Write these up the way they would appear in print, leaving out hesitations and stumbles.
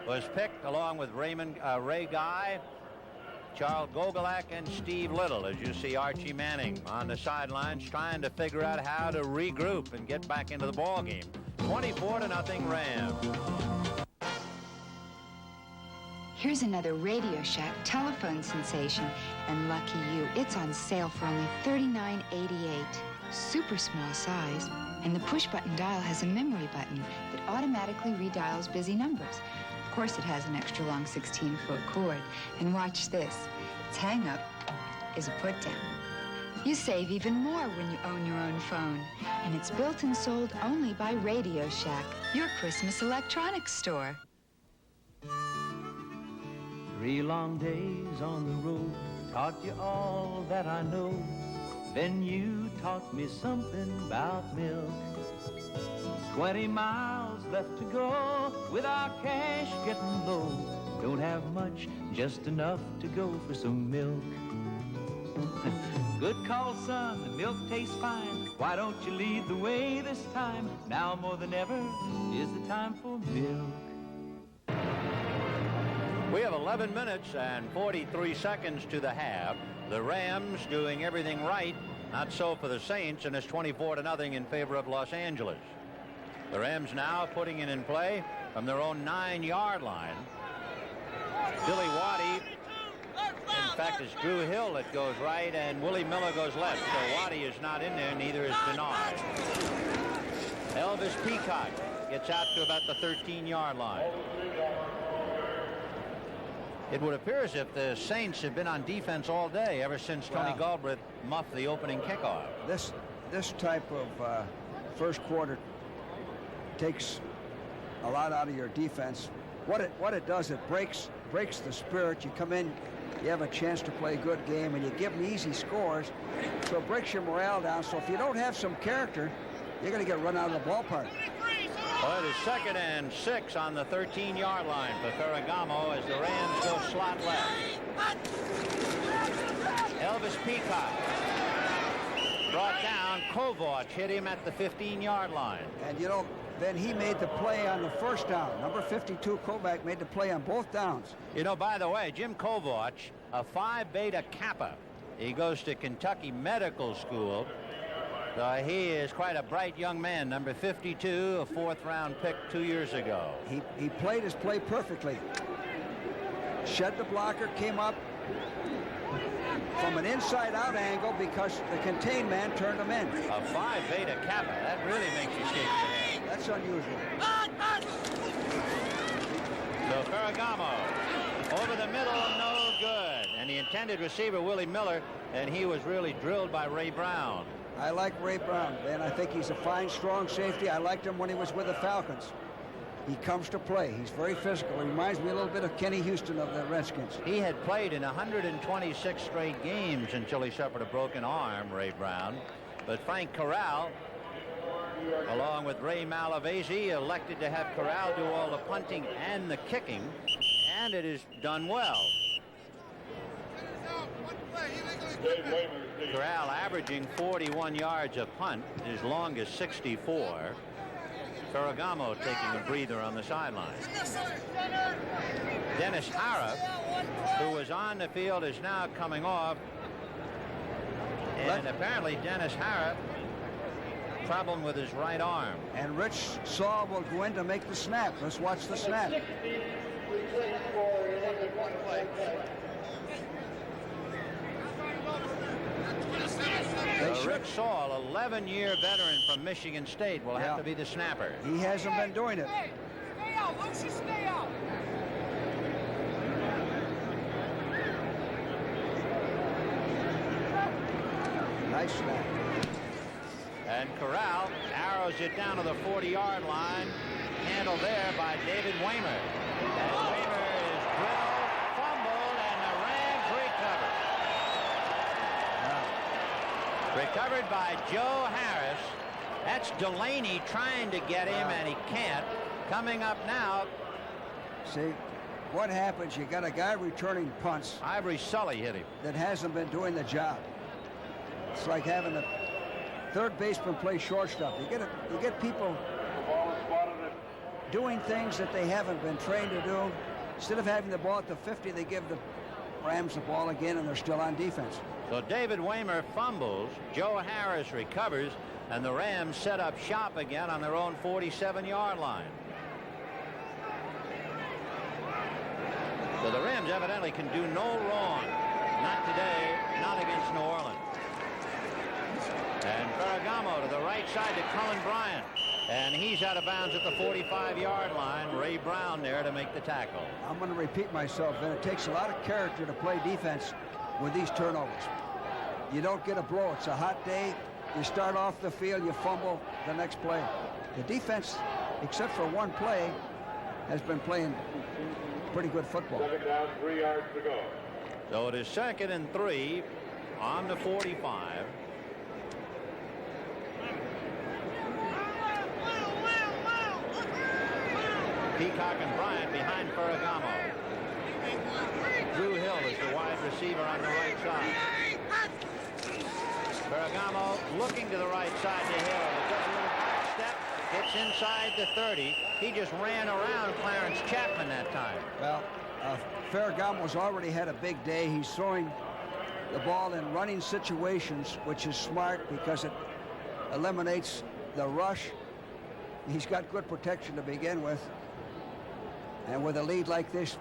was picked along with Ray Guy, Charles Gogolak, and Steve Little, as you see Archie Manning on the sidelines trying to figure out how to regroup and get back into the ball game. 24-0 Rams. Here's another Radio Shack telephone sensation, and lucky you, it's on sale for only $39.88. Super small size, and the push-button dial has a memory button that automatically redials busy numbers. Of course, it has an extra long 16-foot cord. And watch this. Its hang-up is a put-down. You save even more when you own your own phone. And it's built and sold only by Radio Shack, your Christmas electronics store. 3 long days on the road taught you all that I know. Then you taught me something about milk. 20 miles left to go with our cash getting low. Don't have much, just enough to go for some milk. Good call, son, the milk tastes fine. Why don't you lead the way this time? Now more than ever is the time for milk. We have 11 minutes and 43 seconds to the half. The Rams doing everything right. Not so for the Saints, and it's 24-0 in favor of Los Angeles. The Rams now putting it in play from their own 9-yard line. Billy Waddy. In fact, it's Drew Hill that goes right, and Willie Miller goes left. So Waddy is not in there, neither is Denard. Elvis Peacock gets out to about the 13-yard line. It would appear as if the Saints have been on defense all day, ever since Tony Galbraith muffed the opening kickoff. This type of first quarter takes a lot out of your defense. What it does, it breaks the spirit. You come in, you have a chance to play a good game, and you give them easy scores, so it breaks your morale down. So if you don't have some character, you're going to get run out of the ballpark. Well, it is 2nd and 6 on the 13-yard line for Ferragamo as the Rams go slot left. Elvis Peacock brought down. Kovac hit him at the 15-yard line. And, then he made the play on the first down. Number 52, Kovac, made the play on both downs. By the way, Jim Kovac, a Phi Beta Kappa. He goes to Kentucky Medical School. He is quite a bright young man, number 52, a 4th-round pick 2 years ago. He played his play perfectly. Shed the blocker, came up from an inside-out angle because the contained man turned him in. A Phi Beta Kappa. That really makes you shake your head. That's unusual. So Ferragamo over the middle, no good. And the intended receiver, Willie Miller, and he was really drilled by Ray Brown. I like Ray Brown, and I think he's a fine, strong safety. I liked him when he was with the Falcons. He comes to play. He's very physical. He reminds me a little bit of Kenny Houston of the Redskins. He had played in 126 straight games until he suffered a broken arm, Ray Brown. But Frank Corral, along with Ray Malavasi, elected to have Corral do all the punting and the kicking, and it is done well. Corral averaging 41 yards a punt, his longest 64. Ferragamo taking a breather on the sideline. Dennis Hara, who was on the field, is now coming off. And apparently Dennis Hara, problem with his right arm. And Rich Saul will go in to make the snap. Let's watch the snap. Rick Saul, 11-year veteran from Michigan State, will have to be the snapper. He hasn't been doing it. Stay out, Lucius, stay out. Nice snap. And Corral arrows it down to the 40-yard line. Handled there by David Waymer. And Waymer is drilled, fumbled, and the Rams recovered. Recovered by Joe Harris. That's Delaney trying to get him, and he can't. Coming up now. See, what happens, you got a guy returning punts. Ivory Sully hit him. That hasn't been doing the job. It's like having a third baseman play shortstop. You get people doing things that they haven't been trained to do. Instead of having the ball at the 50, they give the Rams the ball again, and they're still on defense. So David Waymer fumbles, Joe Harris recovers, and the Rams set up shop again on their own 47-yard line. So the Rams evidently can do no wrong. Not today, not against New Orleans. And Ferragamo to the right side to Cullen Bryant. And he's out of bounds at the 45-yard line. Ray Brown there to make the tackle. I'm going to repeat myself, and it takes a lot of character to play defense with these turnovers. You don't get a blow. It's a hot day. You start off the field, you fumble the next play. The defense, except for one play, has been playing pretty good football. Second down, 3 yards to go. So it is 2nd and 3 on the 45. Peacock and Bryant behind Ferragamo. Drew Hill is the wide receiver on the right side. Ferragamo looking to the right side to Hill. It does a little back step. Gets inside the 30. He just ran around Clarence Chapman that time. Well, Ferragamo's already had a big day. He's throwing the ball in running situations, which is smart because it eliminates the rush. He's got good protection to begin with. And with a lead like this,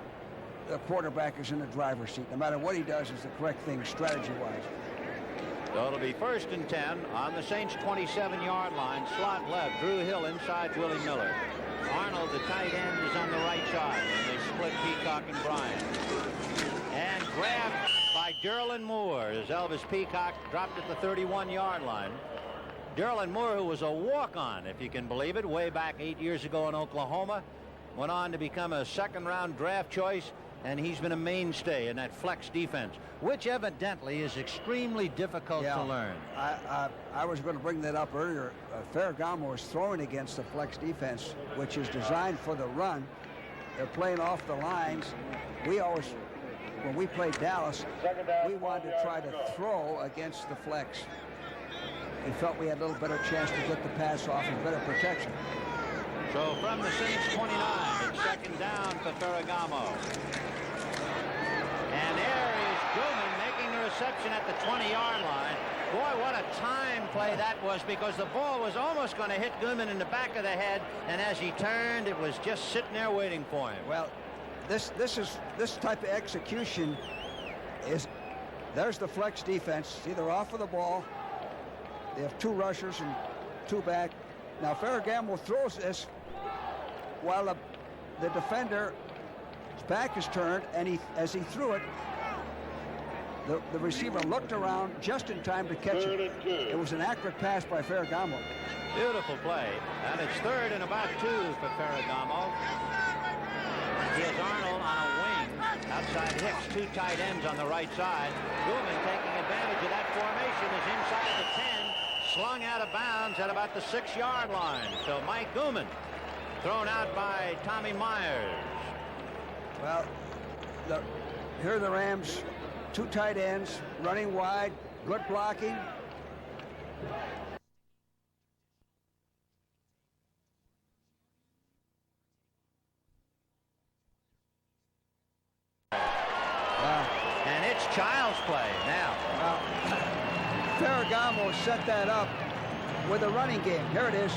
the quarterback is in the driver's seat. No matter what he does is the correct thing strategy-wise. So it'll be 1st and 10 on the Saints' 27-yard line. Slot left. Drew Hill inside Willie Miller. Arnold, the tight end, is on the right side. And they split Peacock and Bryant. And grabbed by Derlin Moore as Elvis Peacock dropped at the 31-yard line. Derlin Moore, who was a walk-on, if you can believe it, way back 8 years ago in Oklahoma, went on to become a 2nd-round draft choice, and he's been a mainstay in that flex defense, which evidently is extremely difficult to learn. I was going to bring that up earlier. Ferragamo is throwing against the flex defense, which is designed for the run. They're playing off the lines. We always, when we played Dallas, we wanted to try to throw against the flex. We felt we had a little better chance to get the pass off and better protection. So from the Saints 29, it's 2nd down for Ferragamo. And there is Gilman making the reception at the 20-yard line. Boy, what a time play that was, because the ball was almost going to hit Gilman in the back of the head, and as he turned, it was just sitting there waiting for him. Well, this type of execution is, there's the flex defense. It's either off of the ball. They have 2 rushers and 2 back. Now Ferragamo throws this while the defender's back is turned, and as he threw it, the receiver looked around just in time to catch it. It was an accurate pass by Ferragamo. Beautiful play, and it's 3rd and about 2 for Ferragamo. Here's Arnold on a wing outside Hicks, 2 tight ends on the right side. Gilman taking advantage of that formation is inside the 10. Slung out of bounds at about the 6-yard line. So Mike Gilman thrown out by Tommy Myers. Well, here are the Rams, 2 tight ends running wide, good blocking. And it's child's play now. Ferragamo set that up with a running game. Here it is.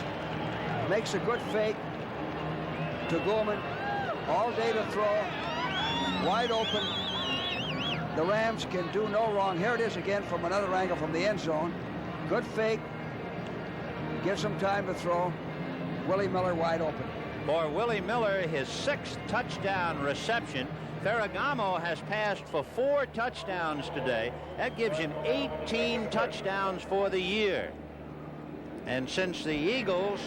Makes a good fake to Gilman. All day to throw. Wide open. The Rams can do no wrong. Here it is again from another angle from the end zone. Good fake. Gives him time to throw. Willie Miller wide open. For Willie Miller, his 6th touchdown reception. Ferragamo has passed for 4 touchdowns today. That gives him 18 touchdowns for the year. And since the Eagles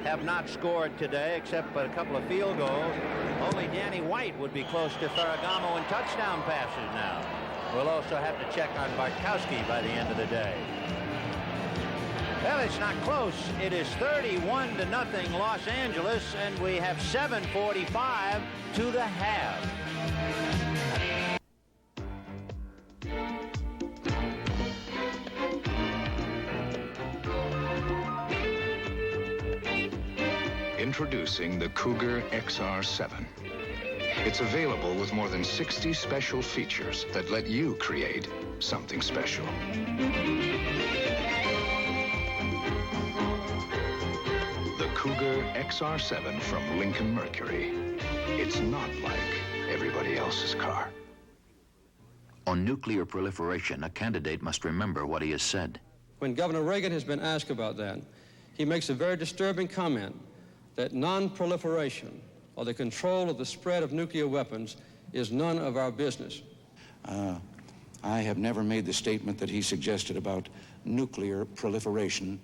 have not scored today except for a couple of field goals, only Danny White would be close to Ferragamo in touchdown passes now. We'll also have to check on Bartkowski by the end of the day. Well, it's not close. It is 31-0 Los Angeles, and we have 7:45 to the half. Introducing Introducing the Cougar XR7. It's available with more than 60 special features that let you create something special. The Cougar XR7 from Lincoln Mercury. It's not like everybody else's car. On nuclear proliferation, a candidate must remember what he has said. When Governor Reagan has been asked about that, he makes a very disturbing comment that non-proliferation or the control of the spread of nuclear weapons is none of our business. I have never made the statement that he suggested about nuclear proliferation.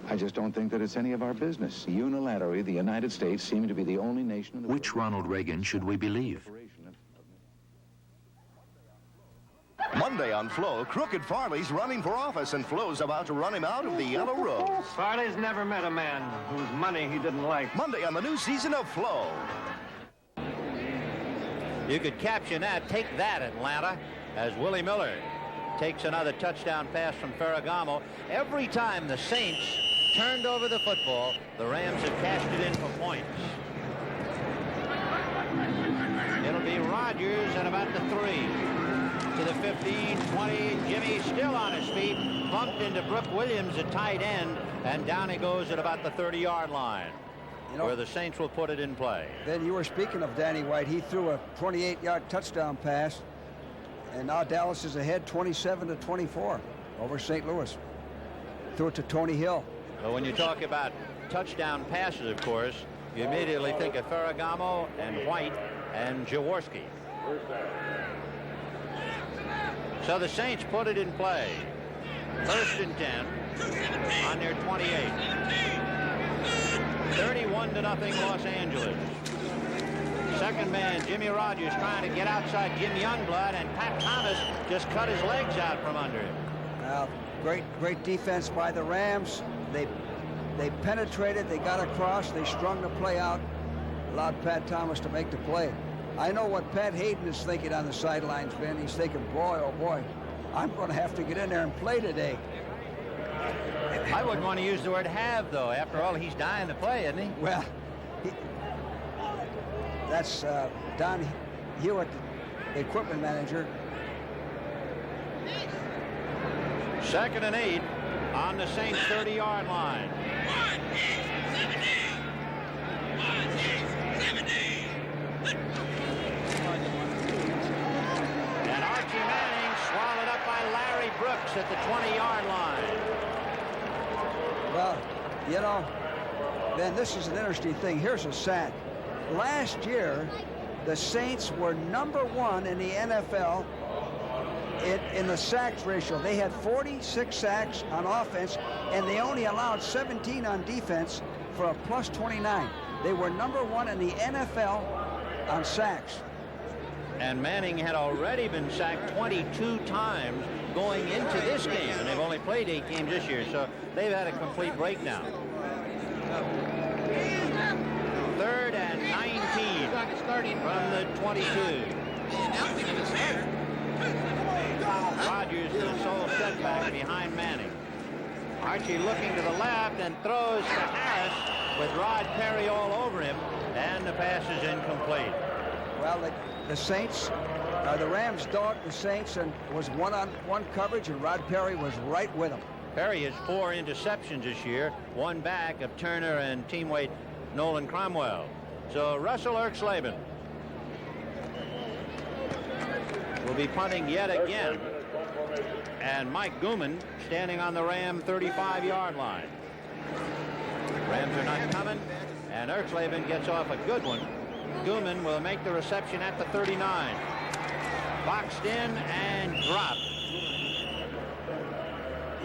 I just don't think that it's any of our business. Unilaterally, the United States seemed to be the only nation in the world. Which Ronald Reagan should we believe? Monday on Flo, Crooked Farley's running for office, and Flo's about to run him out of the Yellow Rose. Farley's never met a man whose money he didn't like. Monday on the new season of Flo. You could caption that, "Take that, Atlanta," as Willie Miller takes another touchdown pass from Ferragamo. Every time the Saints turned over the football, the Rams have cashed it in for points. It'll be Rodgers at about the 3. To the 15, 20, Jimmy still on his feet, bumped into Brooke Williams at tight end, and down he goes at about the 30-yard line, where the Saints will put it in play. Then you were speaking of Danny White. He threw a 28-yard touchdown pass, and now Dallas is ahead 27-24 over St. Louis. Threw it to Tony Hill. But when you talk about touchdown passes, of course, you immediately think of Ferragamo and White and Jaworski. So the Saints put it in play. 1st and 10 on their 28. 31-0 Los Angeles. Second man, Jimmy Rodgers, trying to get outside Jim Youngblood, and Pat Thomas just cut his legs out from under him. Great defense by the Rams. They penetrated, they got across, they strung the play out, allowed Pat Thomas to make the play. I know what Pat Hayden is thinking on the sidelines, Ben. He's thinking, boy, oh boy, I'm going to have to get in there and play today. I wouldn't want to use the word have, though. After all, he's dying to play, isn't he? Well, that's Don Hewitt, the equipment manager. 2nd and 8 on the Saints' 30-yard line. And Archie Manning swallowed up by Larry Brooks at the 20-yard line. Well, you know, Ben, this is an interesting thing. Here's a sack. Last year, the Saints were #1 in the NFL in the sacks ratio. They had 46 sacks on offense, and they only allowed 17 on defense for a +29. They were #1 in the NFL on sacks. And Manning had already been sacked 22 times going into this game, and they've only played 8 games this year, so they've had a complete breakdown. 3rd and 19 from the 22. Rodgers the sole setback behind Manning. Archie looking to the left and throws to Harris with Rod Perry all over him, and the pass is incomplete. Well, the Saints, the Rams dogged the Saints and was one-on-one coverage, and Rod Perry was right with them. Perry has 4 interceptions this year, 1 back of Turner and teammate Nolan Cromwell. So Russell Erxleben will be punting yet again. And Mike Gooman standing on the Ram 35-yard line. Rams are not coming, and Erxleben gets off a good one. Gooman will make the reception at the 39. Boxed in and dropped.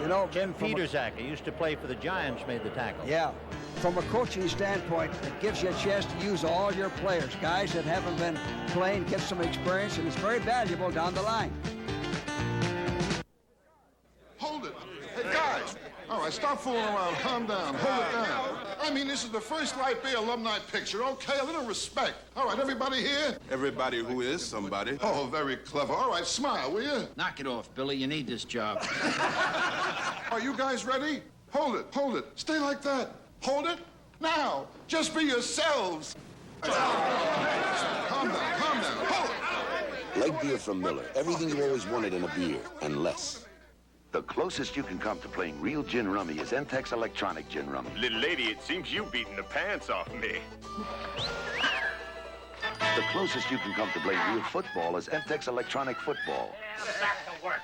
You know, Jim Peterzak, who used to play for the Giants, made the tackle. Yeah. From a coaching standpoint, it gives you a chance to use all your players. Guys that haven't been playing, get some experience, and it's very valuable down the line. Hold it. Hey, guys. All right, stop fooling around. Calm down. Hold it down. I mean, this is the first Light Bay alumni picture. Okay, a little respect. All right, everybody here? Everybody who is somebody. Oh, very clever. All right, smile, will you? Knock it off, Billy. You need this job. Are you guys ready? Hold it. Hold it. Stay like that. Hold it. Now, just be yourselves. Calm down, hold it. Light beer from Miller. Everything you always wanted in a beer, and less. The closest you can come to playing real gin rummy is Entex Electronic Gin Rummy. Little lady, it seems you've beaten the pants off me. The closest you can come to playing real football is Entex Electronic Football. Back to work.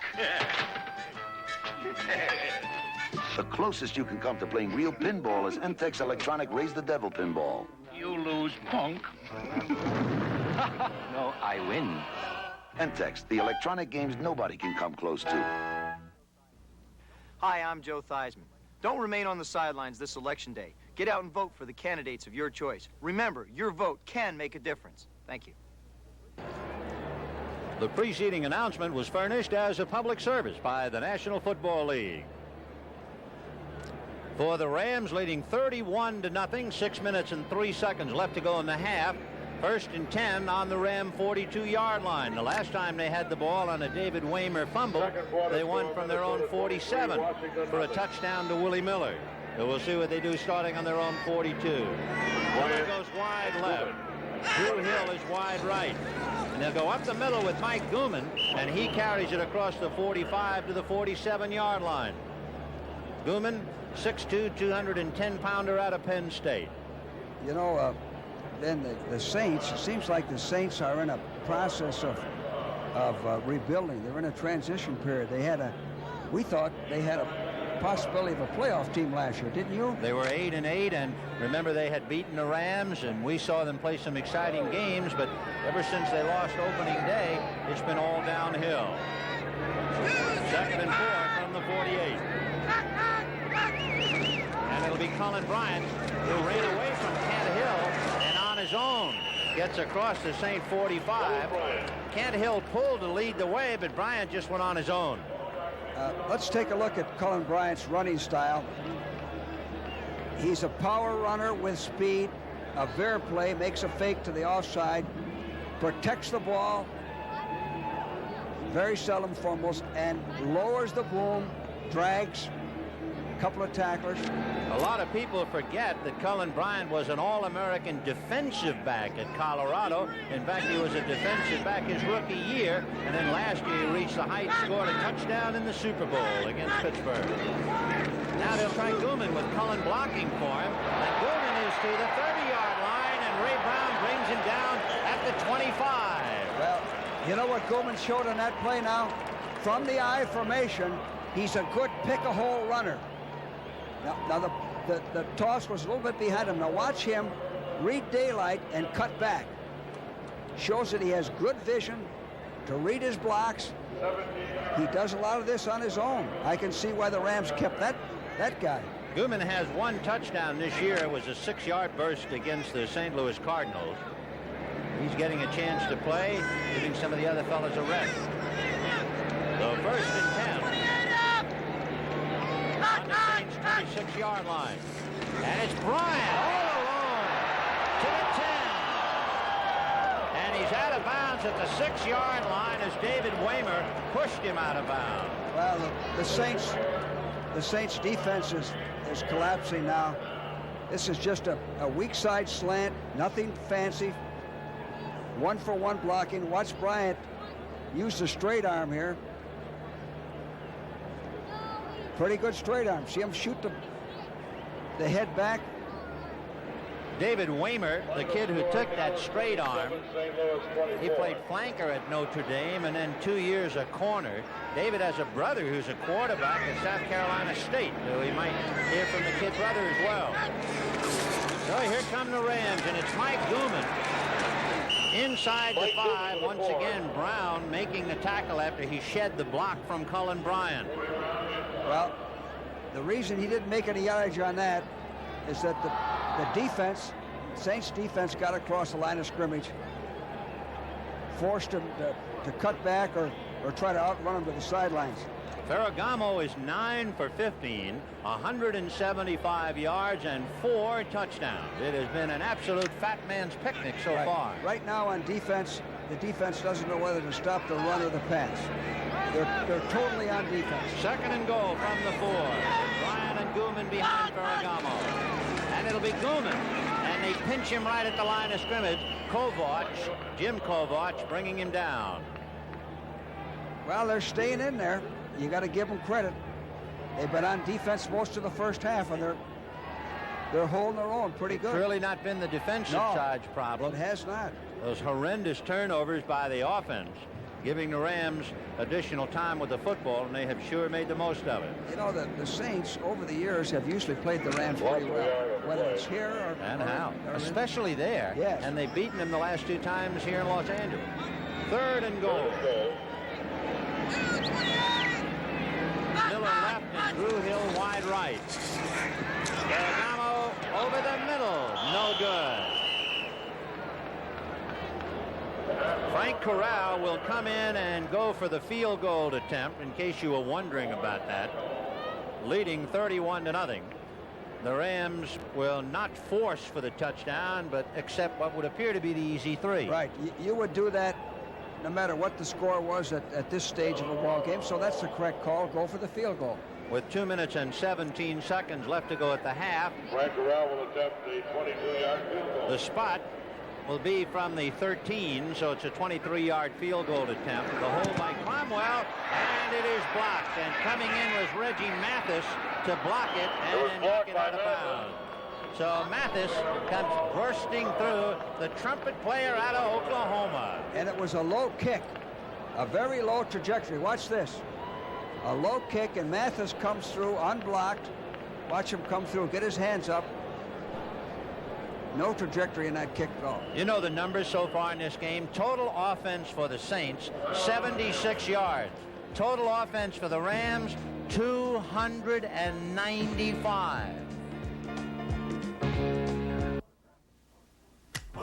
The closest you can come to playing real pinball is Entex Electronic Raise the Devil Pinball. You lose, punk. No, I win. Entex, the electronic games nobody can come close to. Hi, I'm Joe Theismann. Don't remain on the sidelines this election day. Get out and vote for the candidates of your choice. Remember, your vote can make a difference. Thank you. The preceding announcement was furnished as a public service by the National Football League. For the Rams, leading 31-0, 6 minutes and 3 seconds left to go in the half. 1st and 10 on the Ram 42-yard line. The last time they had the ball on a David Waymer fumble, they won from their own 47 for a touchdown to Willie Miller. So we'll see what they do starting on their own 42. Miller goes wide left. Drew Hill is wide right. And they'll go up the middle with Mike Gooman, and he carries it across the 45 to the 47-yard line. Gooman, 6'2", 210-pounder out of Penn State. You know, then the Saints, it seems like the Saints are in a process of rebuilding. They're in a transition period. We thought they had a possibility of a playoff team last year, didn't you? They were 8-8, and remember they had beaten the Rams, and we saw them play some exciting games, but ever since they lost opening day, it's been all downhill. 2nd and 4 from the 48. And it'll be Colin Bryant, who ran away from Kent Hill and on his own gets across the St. 45. Kent Hill pulled to lead the way, but Bryant just went on his own. Let's take a look at Colin Bryant's running style. He's a power runner with speed, a veer play, makes a fake to the offside, protects the ball, very seldom fumbles, and lowers the boom, drags a couple of tacklers. A lot of people forget that Colin Bryant was an All-American defensive back at Colorado. In fact, he was a defensive back his rookie year, and then last year he reached the height, scored a touchdown in the Super Bowl against Pittsburgh. Now they'll try Gooman with Cullen blocking for him, and Gooman is to the 30-yard line, and Ray Brown brings him down at the 25. Well, you know what Gooman showed on that play now? From the I formation, he's a good pick-a-hole runner. Now the toss was a little bit behind him. Now watch him read daylight and cut back. Shows that he has good vision to read his blocks. He does a lot of this on his own. I can see why the Rams kept that guy. Gooman has one touchdown this year. It was a 6-yard burst against the St. Louis Cardinals. He's getting a chance to play, giving some of the other fellas a rest. So 1st and 10. On the Saints' 26-yard line. And it's Bryant all alone to the 10. And he's out of bounds at the 6-yard line as David Waymer pushed him out of bounds. Well, the Saints defense is collapsing now. This is just a weak side slant, nothing fancy. 1-for-1 blocking. Watch Bryant use the straight arm here. Pretty good straight arm. See him shoot the head back. David Waymer, the kid who took that straight arm, he played flanker at Notre Dame and then 2 years a corner. David has a brother who's a quarterback at South Carolina State, so he might hear from the kid brother as well. So here come the Rams, and it's Mike Gooman inside the 5. Once again, Brown making the tackle after he shed the block from Cullen Bryant. Well, the reason he didn't make any yardage on that is that the defense, Saints defense, got across the line of scrimmage, forced him to cut back or try to outrun him to the sidelines. Ferragamo is 9 for 15, 175 yards and 4 touchdowns. It has been an absolute fat man's picnic so far. Right now on defense, the defense doesn't know whether to stop the run or the pass. They're totally on defense. 2nd and goal from the 4. Bryant and Gooman behind Ferragamo. And and it'll be Gooman. And they pinch him right at the line of scrimmage. Kovach, Jim Kovach, bringing him down. Well, they're staying in there. You got to give them credit. They've been on defense most of the first half, and they're holding their own pretty good. It's really not been the defensive side's problem. It has not. Those horrendous turnovers by the offense, giving the Rams additional time with the football, and they have sure made the most of it. You know, the Saints, over the years, have usually played the Rams pretty well, whether it's here or... And how? Especially there. Yes. And they've beaten them the last 2 times here in Los Angeles. 3rd and goal. Miller left and Drew Hill wide right. Ferragamo over the middle. No good. Frank Corral will come in and go for the field goal attempt, in case you were wondering about that. Leading 31-0. The Rams will not force for the touchdown, but accept what would appear to be the easy 3. Right. You would do that no matter what the score was at this stage of a ball game, so that's the correct call. Go for the field goal. With 2 minutes and 17 seconds left to go at the half, Frank Corral will attempt the 22-yard field goal. the spot will be from the 13, so it's a 23-yard field goal attempt. The hold by Cromwell, and it is blocked. And coming in was Reggie Mathis to block it and knock it out of bounds. So Mathis comes bursting through, the trumpet player out of Oklahoma. And it was a low kick, a very low trajectory. Watch this. A low kick, and Mathis comes through unblocked. Watch him come through, get his hands up. No trajectory in that kick at all. You know the numbers so far in this game. Total offense for the Saints, 76 yards. Total offense for the Rams, 295.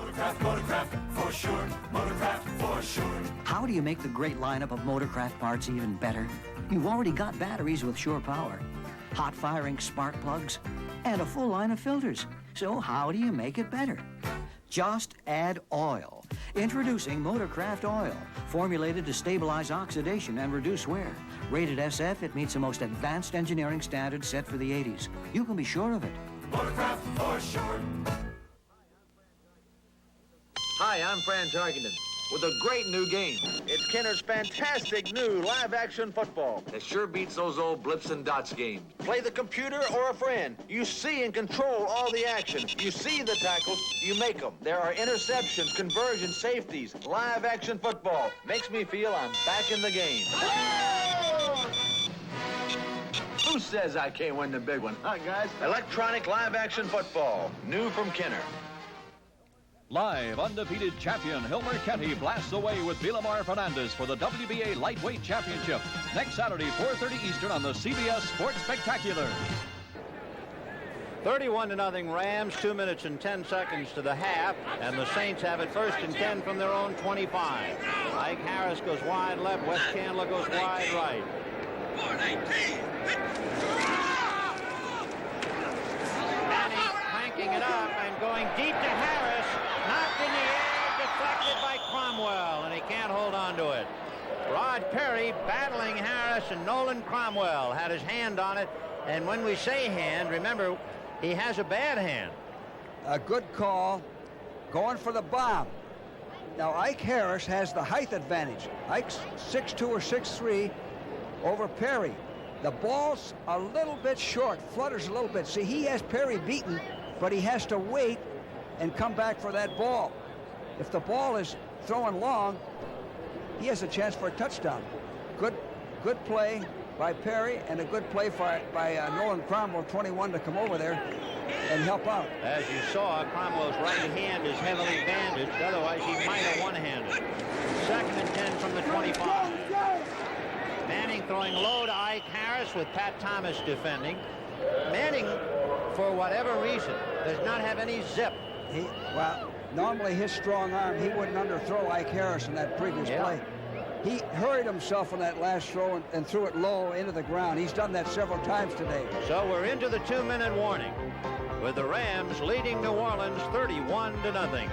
Motorcraft, for sure. Motorcraft, for sure. How do you make the great lineup of Motorcraft parts even better? You've already got batteries with Sure Power, hot-firing spark plugs, and a full line of filters. So how do you make it better? Just add oil. Introducing Motorcraft Oil, formulated to stabilize oxidation and reduce wear. Rated SF, it meets the most advanced engineering standards set for the 80s. You can be sure of it. Motorcraft, for sure. Hi, I'm Fran Tarkenton with a great new game. It's Kenner's fantastic new live-action football that sure beats those old blips and dots games. Play the computer or a friend. You see and control all the action. You see the tackles, you make them. There are interceptions, conversions, safeties. Live-action football makes me feel I'm back in the game. Who says I can't win the big one, huh, guys? Electronic live-action football, new from Kenner. Live, undefeated champion Hilmer Kenty blasts away with Villamar Fernandez for the WBA Lightweight Championship. Next Saturday, 4:30 Eastern on the CBS Sports Spectacular. 31-0 Rams, 2 minutes and 10 seconds to the half, and the Saints have it 1st and 10 from their own 25. Ike Harris goes wide left, Wes Chandler goes wide right. Manning cranking it up and going deep to Harris. Knocked in the air, deflected by Cromwell, and he can't hold on to it. Rod Perry battling Harris, and Nolan Cromwell had his hand on it. And when we say hand, remember, he has a bad hand. A good call, going for the bomb. Now, Ike Harris has the height advantage. Ike's 6'2" or 6'3" over Perry. The ball's a little bit short, flutters a little bit. See, he has Perry beaten, but he has to wait and come back for that ball. If the ball is throwing long, he has a chance for a touchdown. Good play by Perry, and a good play by Nolan Cromwell, 21, to come over there and help out. As you saw, Cromwell's right hand is heavily bandaged. Otherwise, he might have one-handed. 2nd and 10 from the 25. Manning throwing low to Ike Harris with Pat Thomas defending. Manning, for whatever reason, does not have any zip. Well, normally his strong arm, he wouldn't underthrow Ike Harris in that previous play. He hurried himself on that last throw and threw it low into the ground. He's done that several times today. So we're into the 2-minute warning, with the Rams leading New Orleans 31-0.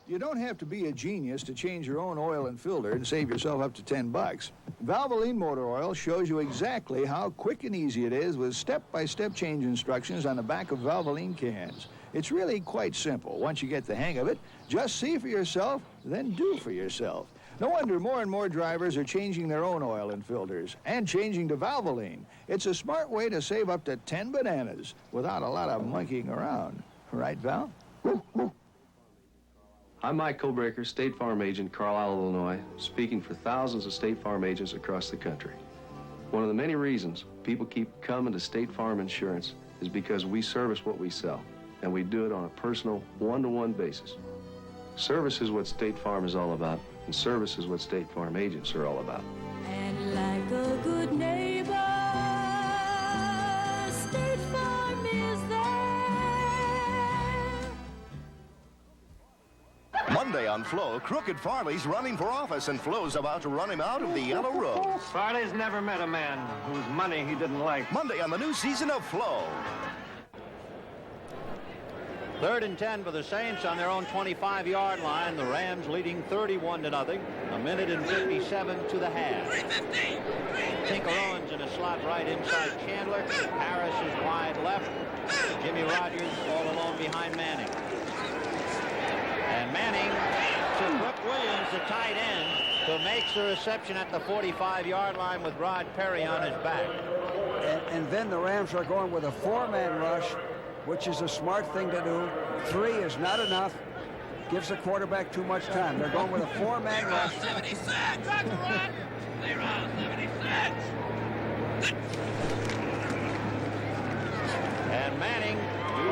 You don't have to be a genius to change your own oil and filter and save yourself up to $10. Valvoline Motor Oil shows you exactly how quick and easy it is with step-by-step change instructions on the back of Valvoline cans. It's really quite simple. Once you get the hang of it, just see for yourself, then do for yourself. No wonder more and more drivers are changing their own oil and filters and changing to Valvoline. It's a smart way to save up to 10 bananas without a lot of monkeying around. Right, Val? I'm Mike Colbraker, State Farm agent, Carlisle, Illinois, speaking for thousands of State Farm agents across the country. One of the many reasons people keep coming to State Farm Insurance is because we service what we sell, and we do it on a personal, one-to-one basis. Service is what State Farm is all about, and service is what State Farm agents are all about. And like a good neighbor, State Farm is there. Monday on Flo, Crooked Farley's running for office, and Flo's about to run him out of the Yellow Rose. Farley's never met a man whose money he didn't like. Monday on the new season of Flo. 3rd and 10 for the Saints on their own 25-yard line. The Rams leading 31-0. 1:57 to the half. Tinker Owens in a slot right inside Chandler. Harris is wide left. Jimmy Rogers all alone behind Manning. And Manning to Brooke Williams, the tight end, who makes the reception at the 45-yard line with Rod Perry on his back. And then the Rams are going with a 4-man rush, which is a smart thing to do. 3 is not enough. Gives the quarterback too much time. They're going with a 4-man rush. 76! That's right! They run 76! And Manning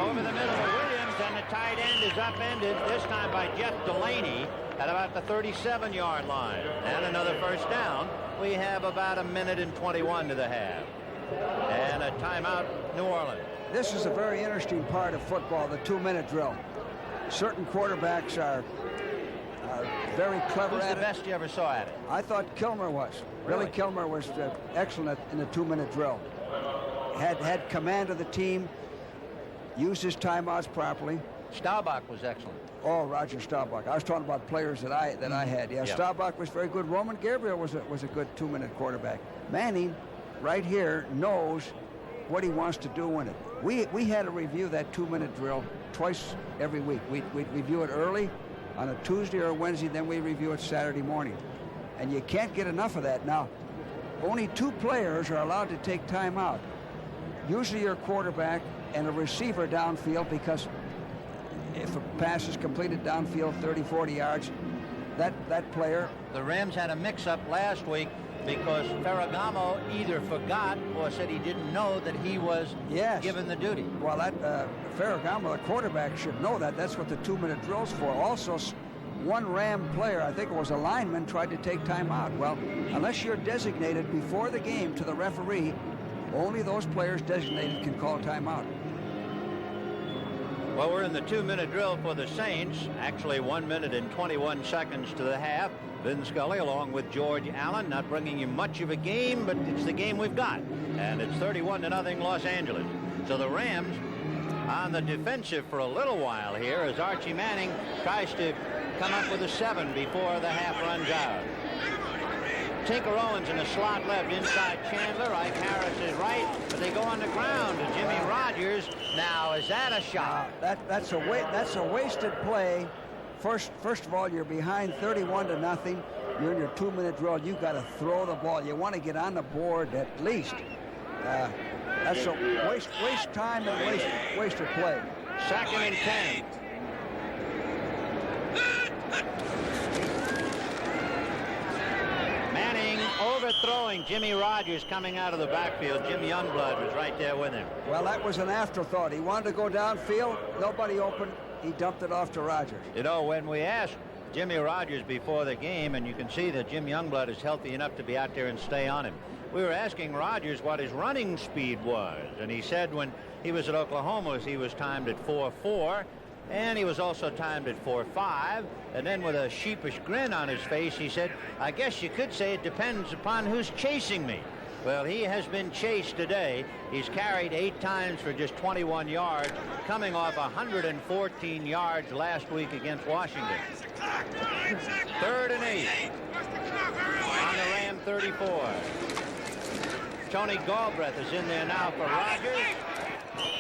over the middle of Williams, and the tight end is upended, this time by Jeff Delaney at about the 37-yard line. And another first down. We have about 1:21 to the half. And a timeout, New Orleans. This is a very interesting part of football, the 2-minute drill. Certain quarterbacks are very clever Who's at it. the best you ever saw at it? I thought Kilmer was. Billy Kilmer was excellent in the 2-minute drill. Had command of the team, used his timeouts properly. Staubach was excellent. Oh, Roger Staubach. I was talking about players that I had. Yeah, Yep. Staubach was very good. Roman Gabriel was a good 2-minute quarterback. Manning, right here, knows what he wants to do in it. We had to review that 2-minute drill twice every week. We'd review it early on a Tuesday or a Wednesday, then we review it Saturday morning. And you can't get enough of that. Now, only 2 players are allowed to take time out. Usually your quarterback and a receiver downfield, because if a pass is completed downfield 30, 40 yards, that player... The Rams had a mix-up last week because Ferragamo either forgot or said he didn't know that he was given the duty. Well, that Ferragamo, the quarterback, should know that. That's what the 2-minute drill's for. Also, one Ram player, I think it was a lineman, tried to take time out. Well, unless you're designated before the game to the referee, only those players designated can call timeout. Well, we're in the 2-minute drill for the Saints. Actually, 1:21 to the half. Vin Scully along with George Allen, not bringing you much of a game, but it's the game we've got. And it's 31-0 Los Angeles. So the Rams on the defensive for a little while here as Archie Manning tries to come up with a 7 before the half runs out. Tinker Owens in a slot left inside Chandler. Ike Harris is right, but they go on the ground to Jimmy Rogers. Now, is that a shot? That's a wasted play. First of all, you're behind 31-0. You're in your 2-minute drill. You've got to throw the ball. You want to get on the board at least. That's a waste time and wasted play. 2nd and 10. Manning overthrowing Jimmy Rogers coming out of the backfield. Jim Youngblood was right there with him. Well, that was an afterthought. He wanted to go downfield. Nobody open. He dumped it off to Rogers. You know, when we asked Jimmy Rogers before the game, and you can see that Jim Youngblood is healthy enough to be out there and stay on him. We were asking Rogers what his running speed was, and he said when he was at Oklahoma, he was timed at 4.4, and he was also timed at 4.5, and then with a sheepish grin on his face, he said, I guess you could say it depends upon who's chasing me. Well, he has been chased today. He's carried 8 times for just 21 yards, coming off 114 yards last week against Washington. 3rd and 8 on the Ram 34. Tony Galbraith is in there now for Rogers.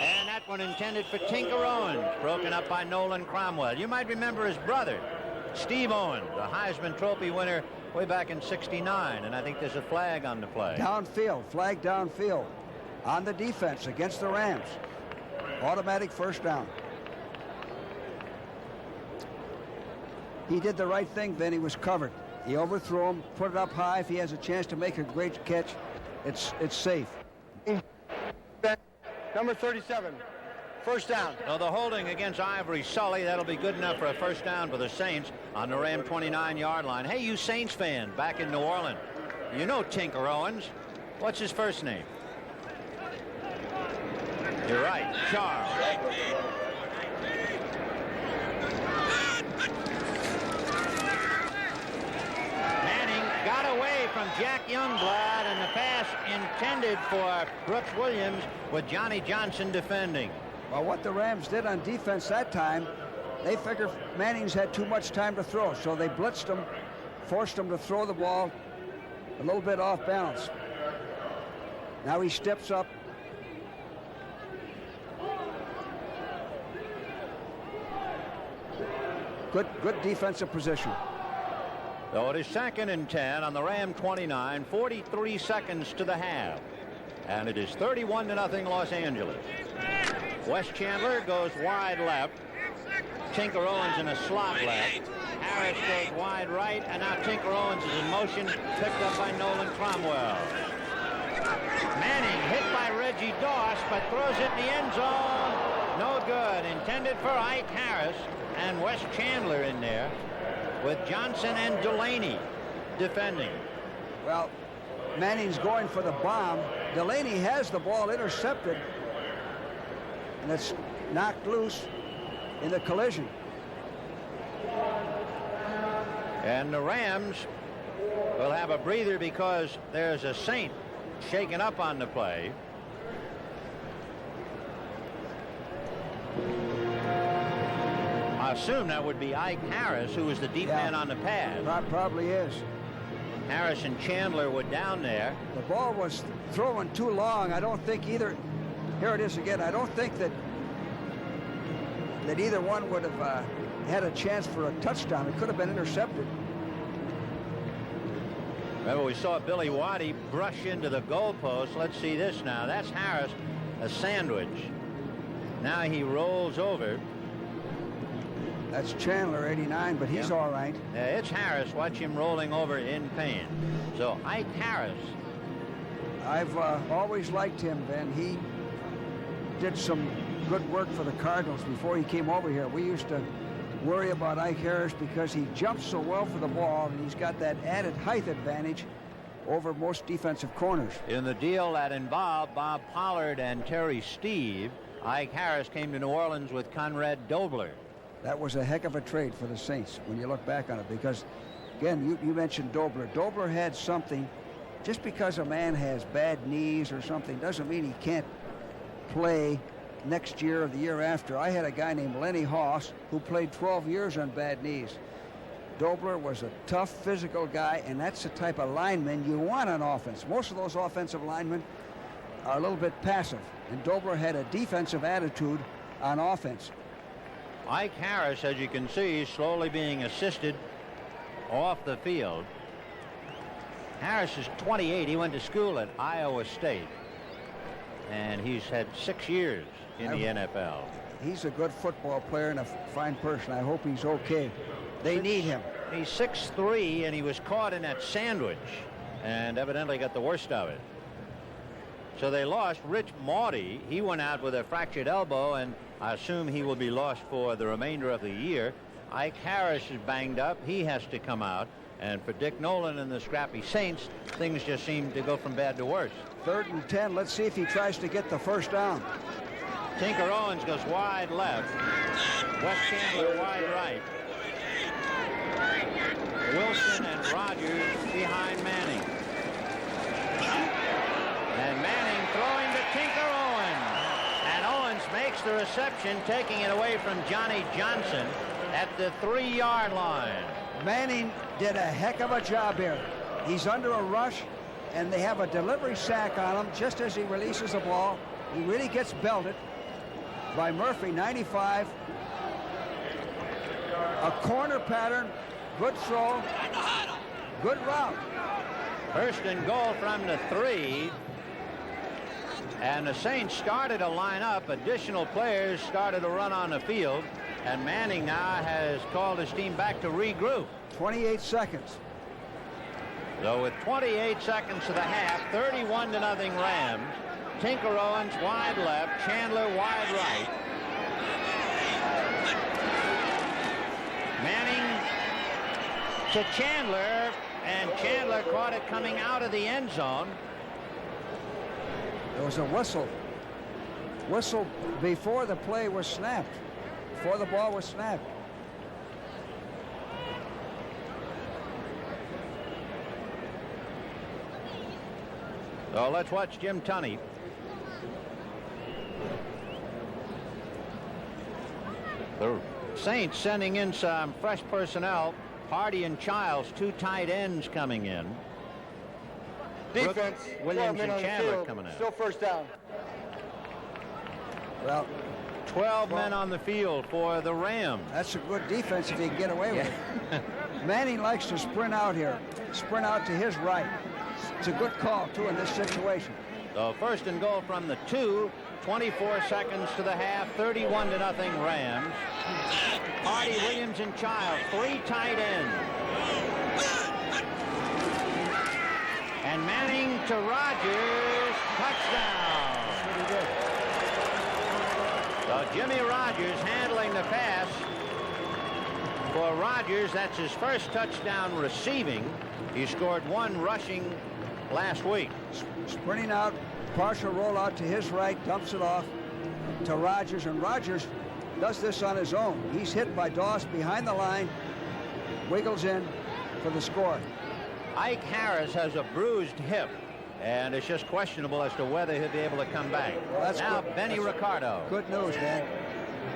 And that one intended for Tinker Owens, broken up by Nolan Cromwell. You might remember his brother, Steve Owens, the Heisman Trophy winner way back in '69, and I think there's a flag on the play. Downfield, flag downfield on the defense against the Rams. Automatic first down. He did the right thing, then he was covered. He overthrew him, put it up high. If he has a chance to make a great catch, it's safe. Number 37, first down. So the holding against Ivory Sully, that'll be good enough for a first down for the Saints on the Ram 29-yard line. Hey, you Saints fan back in New Orleans, you know Tinker Owens. What's his first name? You're right, Charles. Manning got away from Jack Youngblood, and the pass intended for Brooks Williams with Johnny Johnson defending. Well, what the Rams did on defense that time, they figured Manning's had too much time to throw, so they blitzed him, forced him to throw the ball a little bit off balance. Now he steps up. Good defensive position. So it is 2nd and 10 on the Ram 29, 43 seconds to the half. And it is 31-0 Los Angeles. Wes Chandler goes wide left. Tinker Owens in a slot left. Harris goes wide right, and now Tinker Owens is in motion, picked up by Nolan Cromwell. Manning hit by Reggie Doss, but throws it in the end zone. No good. Intended for Ike Harris, and Wes Chandler in there with Johnson and Delaney defending. Well, Manning's going for the bomb. Delaney has the ball intercepted, and it's knocked loose in the collision. And the Rams will have a breather because there's a Saint shaken up on the play. I assume that would be Ike Harris, who was the deep man on the pass. That probably is. Harris and Chandler were down there. The ball was throwing too long. I don't think either. Here it is again. I don't think that either one would have had a chance for a touchdown. It could have been intercepted. Remember, we saw Billy Waddy brush into the goalpost. Let's see this now. That's Harris, a sandwich. Now he rolls over. That's Chandler, 89, but he's all right. Yeah, it's Harris. Watch him rolling over in pain. So Ike Harris. I've always liked him, Ben. He did some good work for the Cardinals before he came over here. We used to worry about Ike Harris because he jumps so well for the ball, and he's got that added height advantage over most defensive corners. In the deal that involved Bob Pollard and Terry Steve, Ike Harris came to New Orleans with Conrad Dobler. That was a heck of a trade for the Saints when you look back on it, because, again, you mentioned Dobler. Dobler had something. Just because a man has bad knees or something doesn't mean he can't play next year or the year after. I had a guy named Lenny Hoss who played 12 years on bad knees. Dobler was a tough, physical guy, and that's the type of lineman you want on offense. Most of those offensive linemen are a little bit passive, and Dobler had a defensive attitude on offense. Ike Harris, as you can see, slowly being assisted off the field. Harris is 28. He went to school at Iowa State, and he's had 6 years in the NFL. He's a good football player and a fine person. I hope he's okay. They need him. He's 6'3", and he was caught in that sandwich and evidently got the worst of it. So they lost Rich Maudie. He went out with a fractured elbow, and I assume he will be lost for the remainder of the year. Ike Harris is banged up. He has to come out. And for Dick Nolan and the scrappy Saints, things just seem to go from bad to worse. 3rd and 10. Let's see if he tries to get the first down. Tinker Owens goes wide left. Wes Chandler wide right. Wilson and Rogers behind Manning. And Manning throwing to Tinker Owens. And Owens makes the reception, taking it away from Johnny Johnson at the 3-yard line. Manning did a heck of a job here. He's under a rush, and they have a delivery sack on him just as he releases the ball. He really gets belted by Murphy, 95. A corner pattern, good throw, good route. First and goal from the 3. And the Saints started to line up. Additional players started to run on the field. And Manning now has called his team back to regroup. 28 seconds. So with 28 seconds to the half, 31-0 Rams. Tinker Owens wide left, Chandler wide right. Manning to Chandler, and Chandler caught it coming out of the end zone. There was a whistle. Whistle before the play was snapped. Before the ball was snapped. So let's watch Jim Tunney. The Saints sending in some fresh personnel. Hardy and Childs, 2 tight ends coming in. Defense, Williams and Chandler coming in. Still first down. Well, 12 men on the field for the Rams. That's a good defense if he can get away with it. Manning likes to sprint out here. Sprint out to his right. It's a good call, too, in this situation. So first and goal from the 2. 24 seconds to the half. 31-0 Rams. Hardy, Williams, and Childs. 3 tight ends. And Manning to Rogers. Touchdown. So Jimmy Rogers handling the pass. For Rogers, that's his first touchdown receiving. He scored 1 rushing last week. Sprinting out, partial rollout to his right, dumps it off to Rogers, and Rogers does this on his own. He's hit by Doss behind the line, wiggles in for the score. Ike Harris has a bruised hip, and it's just questionable as to whether he'll be able to come back. Well, that's now good. Benny Ricardo. Good news, man.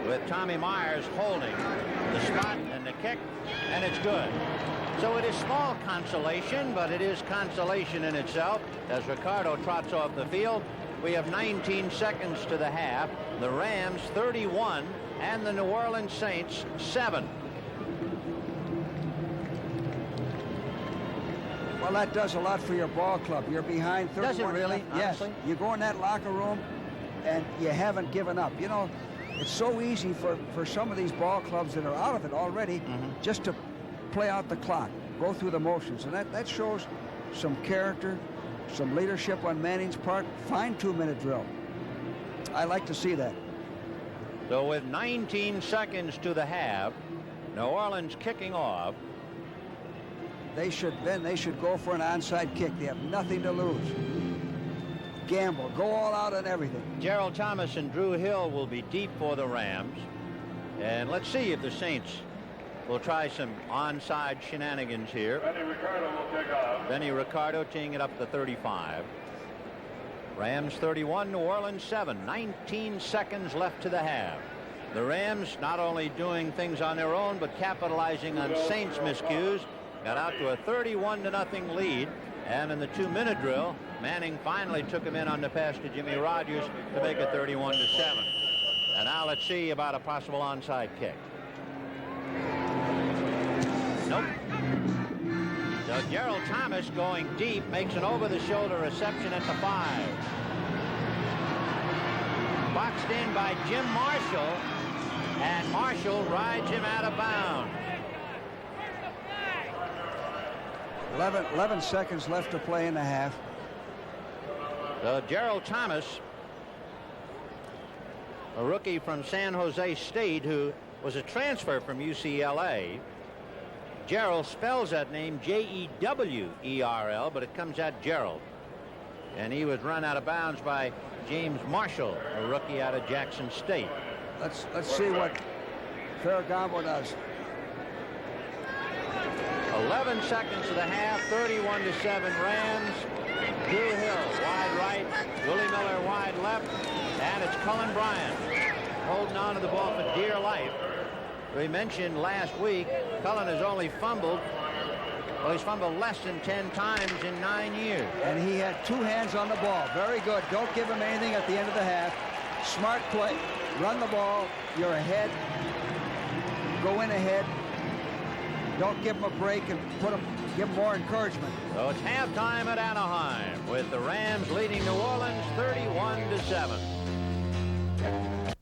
With Tommy Myers holding the spot and the kick, and it's good. So it is small consolation, but it is consolation in itself as Ricardo trots off the field. We have 19 seconds to the half. The Rams 31 and the New Orleans Saints 7. Well, that does a lot for your ball club. You're behind 31. Does it really? Yes. Honestly? You go in that locker room and you haven't given up. You know, it's so easy for some of these ball clubs that are out of it already just to play out the clock, go through the motions. And that shows some character, some leadership on Manning's part. Fine 2-minute drill. I like to see that. So with 19 seconds to the half, New Orleans kicking off. They should go for an onside kick. They have nothing to lose. Gamble, go all out on everything. Gerald Thomas and Drew Hill will be deep for the Rams. And let's see if the Saints will try some onside shenanigans here. Benny Ricardo will take off. Benny Ricardo teeing it up at the 35. Rams 31, New Orleans 7. 19 seconds left to the half. The Rams not only doing things on their own, but capitalizing on Saints miscues. Got out to a 31-0 lead. And in the 2-minute drill, Manning finally took him in on the pass to Jimmy Rogers to make it 31-7. And now let's see about a possible onside kick. Nope. So Gerald Thomas going deep makes an over-the-shoulder reception at the 5. Boxed in by Jim Marshall, and Marshall rides him out of bounds. 11 seconds left to play in the half. So Gerald Thomas, a rookie from San Jose State who was a transfer from UCLA. Gerald spells that name J-E-W-E-R-L, but it comes out Gerald. And he was run out of bounds by James Marshall, a rookie out of Jackson State. Let's see what Ferragamo does. 11 seconds to the half, 31-7 Rams. Drew Hill, wide right. Willie Miller, wide left. And it's Cullen Bryant holding on to the ball for dear life. We mentioned last week, Cullen has only fumbled. Well, he's fumbled less than 10 times in 9 years. And he had 2 hands on the ball. Very good. Don't give him anything at the end of the half. Smart play. Run the ball. You're ahead. Go in ahead. Don't give him a break and give him more encouragement. So it's halftime at Anaheim with the Rams leading New Orleans 31-7.